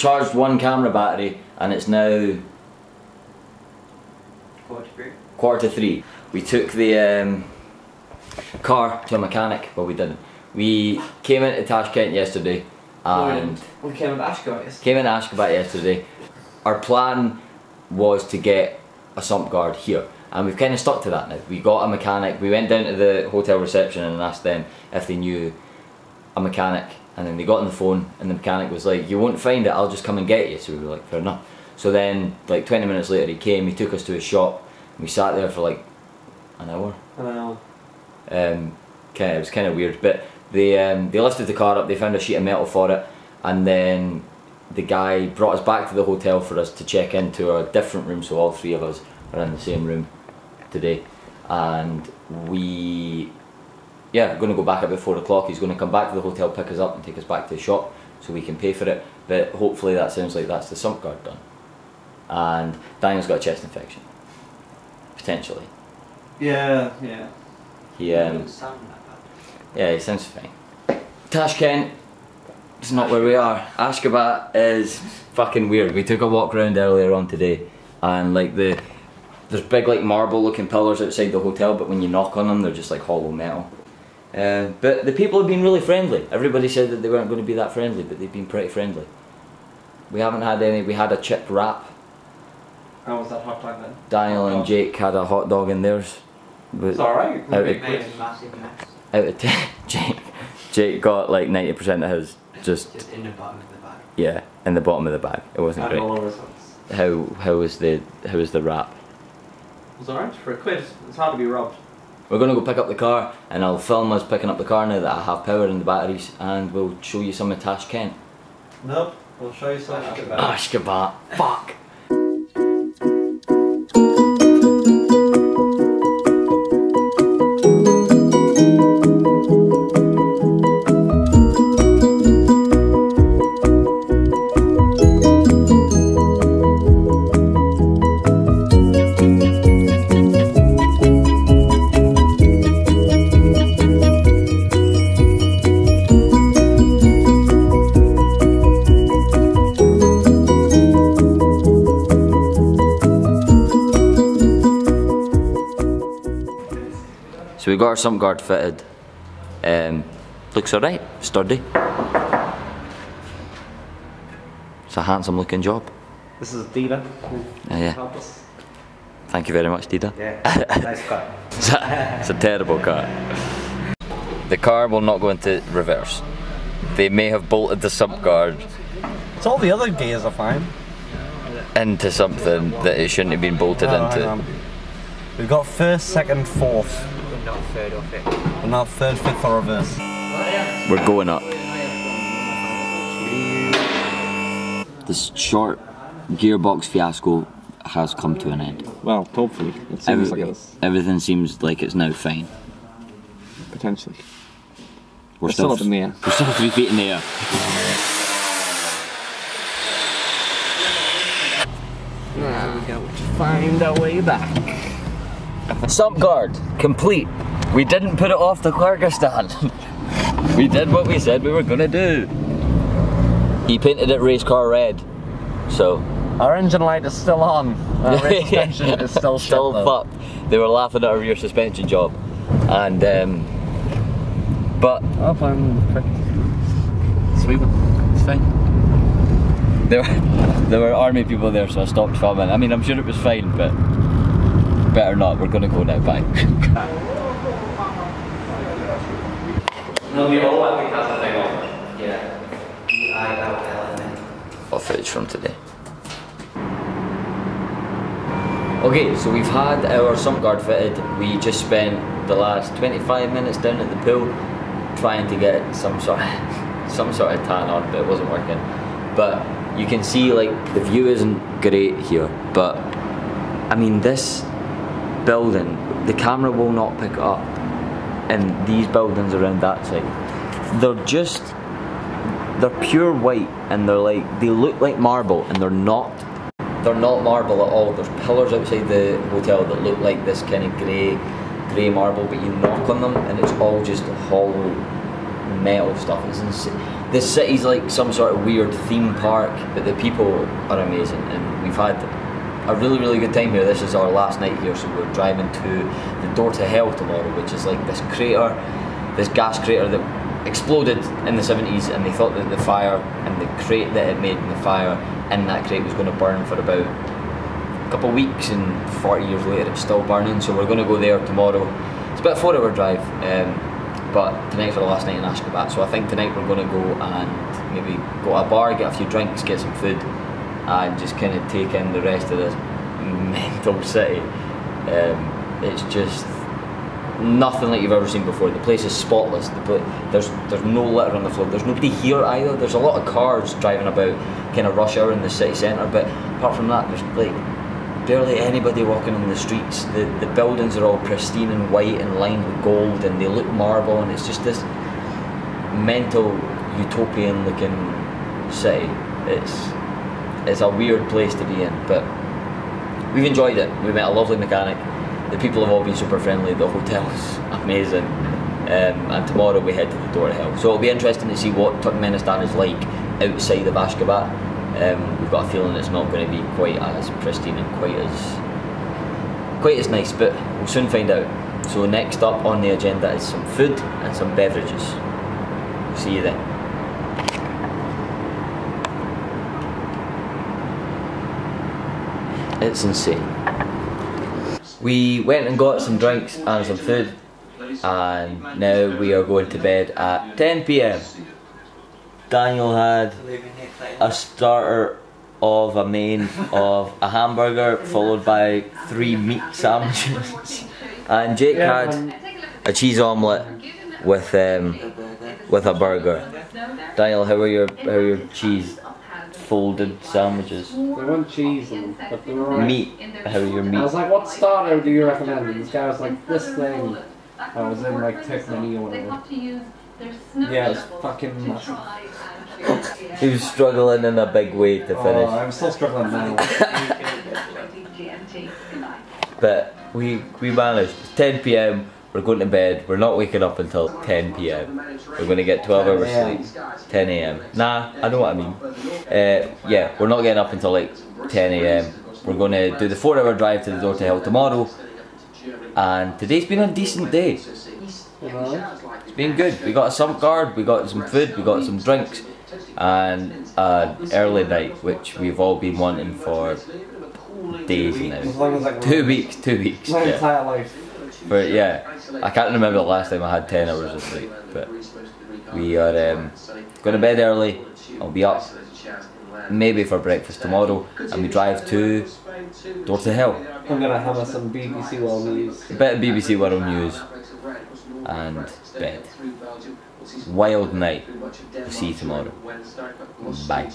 charged one camera battery and it's now 2:45. We took the car to a mechanic, but we didn't. We came into Tashkent yesterday and we came into Ashgabat yesterday. Came into Ashgabat yesterday. Our plan was to get a sump guard here, and we've kind of stuck to that now. We got a mechanic. We went down to the hotel reception and asked them if they knew a mechanic, and then they got on the phone and the mechanic was like, "You won't find it, I'll just come and get you." So we were like, fair enough. So then like 20 minutes later he came, he took us to his shop, and we sat there for like an hour. It was kind of weird, but they lifted the car up, they found a sheet of metal for it, and then the guy brought us back to the hotel for us to check into a different room, so all three of us are in the same room today. And we're going to go back up at 4 o'clock. He's going to come back to the hotel, pick us up and take us back to the shop so we can pay for it, but hopefully that sounds like that's the sump guard done. And Daniel's got a chest infection, potentially. Yeah. He he sounds fine. Tashkent is not where we are. Ashgabat is fucking weird. We took a walk around earlier on today, and like there's big like marble looking pillars outside the hotel, but when you knock on them they're just like hollow metal. But the people have been really friendly. Everybody said that they weren't going to be that friendly, but they've been pretty friendly. We haven't had any. We had a chip wrap. How was that hot dog then? Daniel and Jake had a hot dog in theirs. It's alright. Out of 10, Jake got like 90% of his just in the bottom of the bag. Yeah, in the bottom of the bag. It wasn't great. How was the wrap? It was alright for a quid. It's hard to be robbed. We're gonna go pick up the car, and I'll film us picking up the car now that I have power in the batteries, and we'll show you some of Tashkent. Nope, we'll show you some Ashgabat. Ashgabat. Fuck. So we got our sump guard fitted. Looks alright, sturdy. It's a handsome looking job. This is Dida. Yeah. Thank you very much, Dida. Yeah, nice cut. It's a terrible cut. The car will not go into reverse. They may have bolted the sump guard. So all the other gears are fine. Into something that it shouldn't have been bolted into. We've got first, second, fourth. Not third or fifth. And now third, fifth or reverse. We're going up. This short gearbox fiasco has come to an end. Well, hopefully. It seems like it's... Everything seems like it's now fine. Potentially. We're still up in the air. We're still 3 feet in the air. Now we go to find our way back. Sump guard, complete. We didn't put it off the Kyrgyzstan. We did what we said we were gonna do. He painted it race car red, so. Our engine light is still on. Our rear suspension is still fucked. They were laughing at our rear suspension job. And, but. I'll find Sweet one, it's fine. There were army people there, so I stopped filming. I mean, I'm sure it was fine, but better not. We're gonna go now. Bye. No, we all have to cut the thing off. Yeah. All footage from today. Okay, so we've had our sump guard fitted. We just spent the last 25 minutes down at the pool trying to get some sort of tan on, but it wasn't working. But you can see like the view isn't great here, but I mean this building, the camera will not pick it up, and these buildings around that side, they're pure white, and they look like marble, and they're not marble at all. There's pillars outside the hotel that look like this kind of grey marble, but you knock on them and it's all just hollow metal stuff. It's insane. This city's like some sort of weird theme park, but the people are amazing, and we've had a really good time here. This is our last night here, so we're driving to the Door to Hell tomorrow, which is like this crater, this gas crater that exploded in the 70s, and they thought that the fire and the crate that it made in the fire in that crate was going to burn for about a couple of weeks, and 40 years later it's still burning. So we're going to go there tomorrow. It's about a 4-hour drive, but tonight's our last night in Ashgabat, so I think tonight we're going to go and maybe go to a bar, get a few drinks, get some food, and just kind of take in the rest of this mental city. It's just nothing like you've ever seen before. The place is spotless. There's no litter on the floor. There's nobody here either. There's a lot of cars driving about, kind of rush hour in the city centre, but apart from that, there's like barely anybody walking on the streets. The buildings are all pristine and white and lined with gold, and they look marble, and it's just this mental utopian looking city. It's a weird place to be in, but we've enjoyed it. We met a lovely mechanic. The people have all been super friendly. The hotel's amazing. And tomorrow we head to the Door to Hell. So it'll be interesting to see what Turkmenistan is like outside of Ashgabat. We've got a feeling it's not going to be quite as pristine and quite as nice, but we'll soon find out. So next up on the agenda is some food and some beverages. See you then. It's insane. We went and got some drinks and some food, and now we are going to bed at 10 PM. Daniel had a starter of a main of a hamburger followed by 3 meat sandwiches, and Jake had a cheese omelette with a burger. Daniel, how are your cheese folded sandwiches? They want cheese in them, but they were right. Meat. How are your meat? I was like, what starter do you recommend? And this guy was like, this thing. I was in like Turkmenistan or whatever. Yeah, it's fucking massive. He was struggling in a big way to finish. Oh, I'm still struggling now. But we managed. It's 10 PM. We're going to bed. We're not waking up until 10 PM. We're going to get 12 hours sleep. 10 AM. Nah, I know what I mean. Yeah, we're not getting up until like 10 AM. We're going to do the 4-hour drive to the Door to Hell tomorrow. And today's been a decent day. It's been good. We got a sump guard, we got some food, we got some drinks, and an early night, which we've all been wanting for days now. 2 weeks. My entire life. But yeah, I can't remember the last time I had 10 hours of sleep, but we are going to bed early. I'll be up maybe for breakfast tomorrow, and we drive to Door to Hell. I'm going to hammer some BBC World News. A bit of BBC World News and bed. Wild night. We'll see you tomorrow. Bye.